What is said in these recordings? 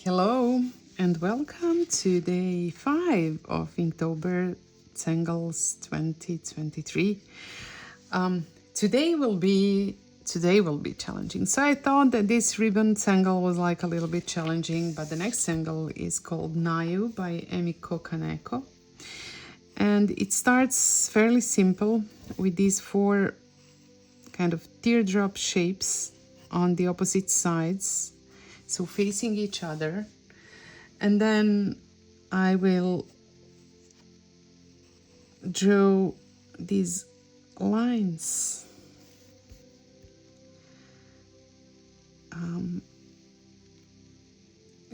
Hello and welcome to day 5 of Inktober Tangles 2023. Today will be challenging. So I thought that this ribbon tangle was like a little bit challenging, but the next tangle is called Nayu by Emiko Kaneko. And it starts fairly simple with these 4 kind of teardrop shapes on the opposite sides, so facing each other. And then I will draw these lines.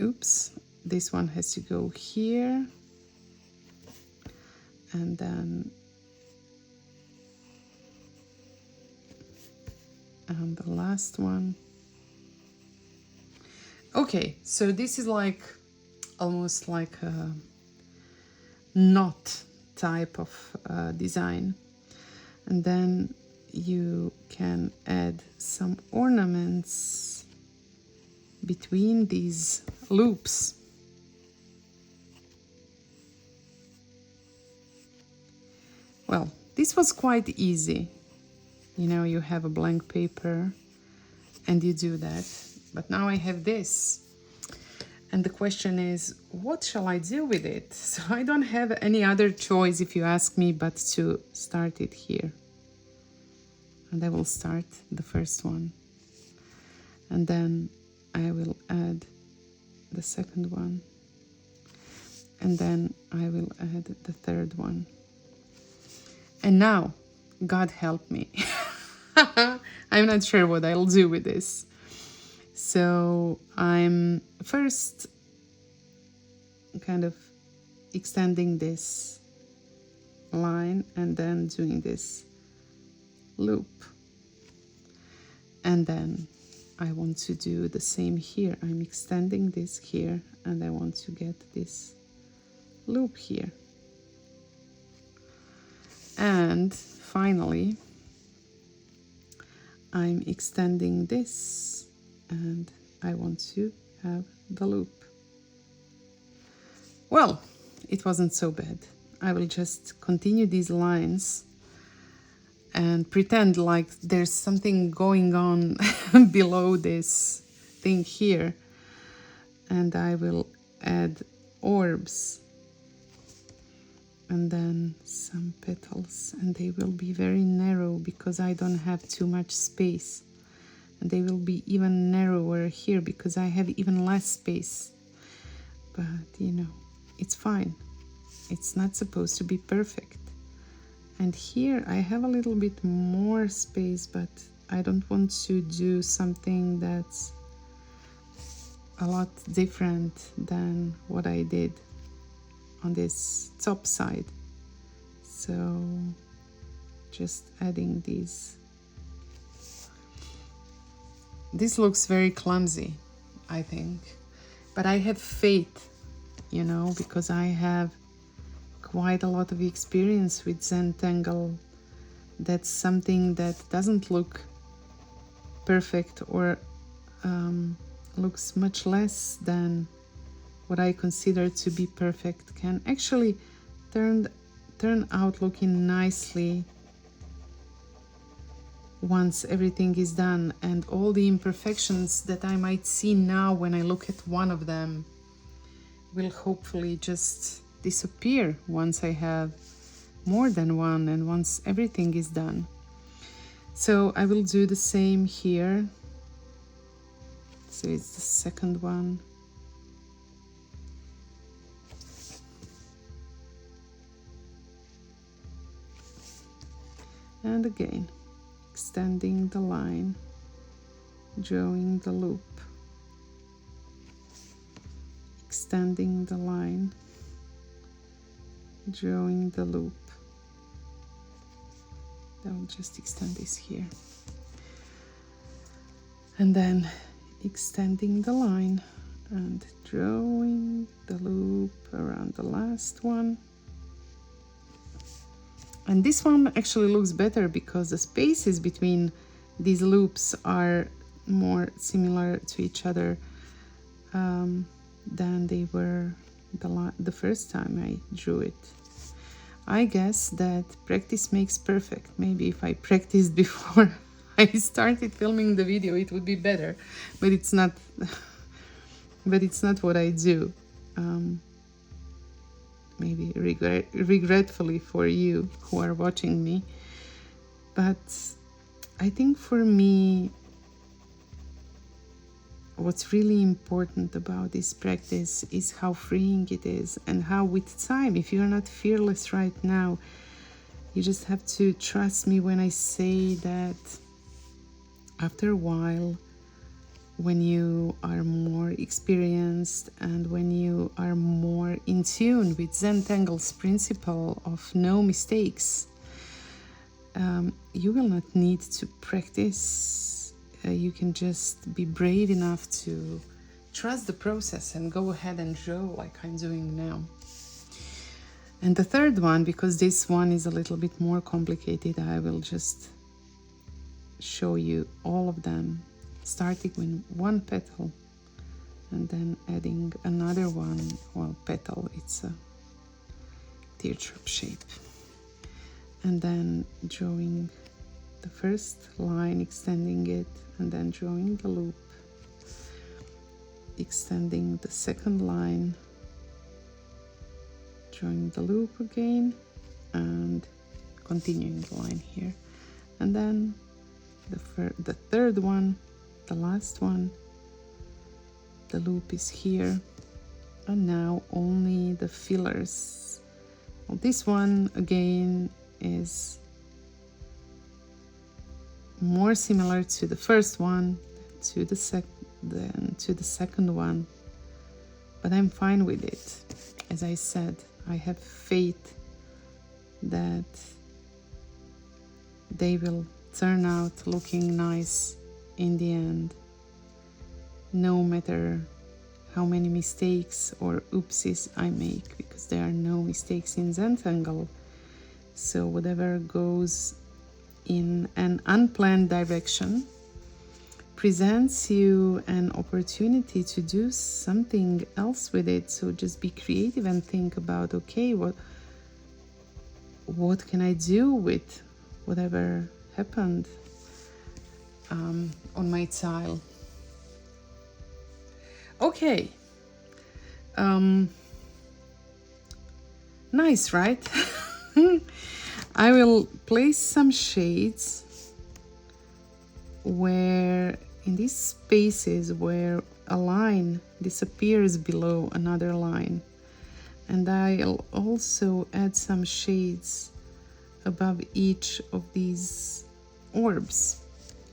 Oops, this one has to go here. And then the last one. Okay, so this is like almost like a knot type of design. And then you can add some ornaments between these loops. Well, this was quite easy. You know, you have a blank paper and you do that. But now I have this. And the question is, what shall I do with it? So I don't have any other choice, if you ask me, but to start it here. And I will start the first one. And then I will add the second one. And then I will add the third one. And now, God help me. I'm not sure what I'll do with this. So I'm first kind of extending this line and then doing this loop. And then I want to do the same here. I'm extending this here and I want to get this loop here. And finally, I'm extending this and I want to have the loop. Well, it wasn't so bad. I will just continue these lines and pretend like there's something going on below this thing here. And I will add orbs and then some petals, and they will be very narrow because I don't have too much space. And they will be even narrower here because I have even less space. But you know, it's fine. It's not supposed to be perfect. And here I have a little bit more space, but I don't want to do something that's a lot different than what I did on this top side. So just adding these. This looks very clumsy, I think, but I have faith, you know, because I have quite a lot of experience with Zentangle. That's something that doesn't look perfect or looks much less than what I consider to be perfect can actually turn out looking nicely once everything is done, and all the imperfections that I might see now when I look at one of them will hopefully just disappear once I have more than one and once everything is done. So I will do the same here. So it's the second one. And again, extending the line, drawing the loop, extending the line, drawing the loop. I will just extend this here. And then extending the line and drawing the loop around the last one. And this one actually looks better because the spaces between these loops are more similar to each other. than they were the first time I drew it. I guess that practice makes perfect. Maybe if I practiced before I started filming the video, it would be better, but it's not. But it's not what I do. Maybe regretfully for you who are watching me. But I think for me, what's really important about this practice is how freeing it is, and how with time, if you're not fearless right now, you just have to trust me when I say that after a while, when you are more experienced and when you are more in tune with Zentangle's principle of no mistakes, you will not need to practice. You can just be brave enough to trust the process and go ahead and draw like I'm doing now. And the third one, because this one is a little bit more complicated, I will just show you all of them, starting with one petal and then adding another one. Well, petal, it's a teardrop shape. And then drawing the first line, extending it, and then drawing the loop, extending the second line, drawing the loop again, and continuing the line here. And then the third one, the last one, the loop is here, and now only the fillers. Well, this one again is more similar to the first one, to the second one, but I'm fine with it. As I said, I have faith that they will turn out looking nice in the end, no matter how many mistakes or oopsies I make, because there are no mistakes in Zentangle. So whatever goes in an unplanned direction presents you an opportunity to do something else with it. So just be creative and think about, okay, what can I do with whatever happened on my tile. Okay, nice, right? I will place some shades where, in these spaces where a line disappears below another line, and I'll also add some shades above each of these orbs,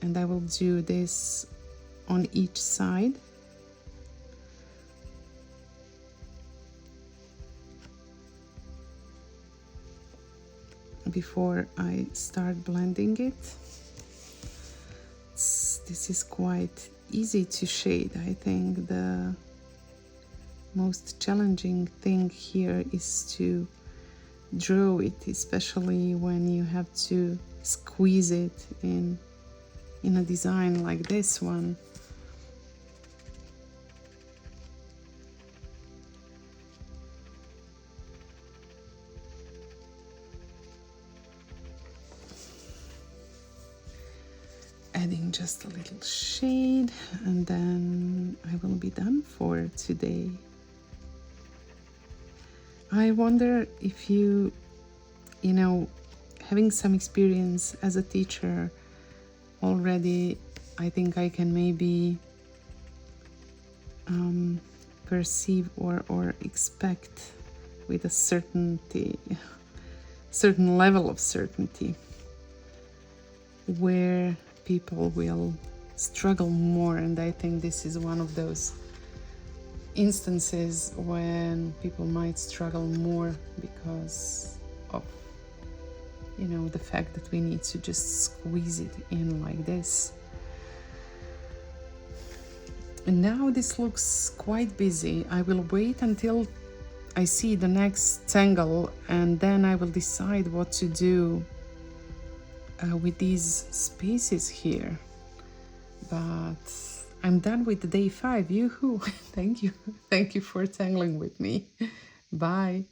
and I will do this on each side. Before I start blending it, this is quite easy to shade. I think the most challenging thing here is to draw it, especially when you have to squeeze it in a design like this one. Adding just a little shade, and then I will be done for today. I wonder if you know, having some experience as a teacher already, I think I can maybe perceive or expect with a certain level of certainty where people will struggle more. And I think this is one of those instances when people might struggle more because of, you know, the fact that we need to just squeeze it in like this. And now this looks quite busy. I will wait until I see the next tangle, and then I will decide what to do with these spaces here. But I'm done with day 5. Yoo-hoo! Thank you. Thank you for tangling with me. Bye.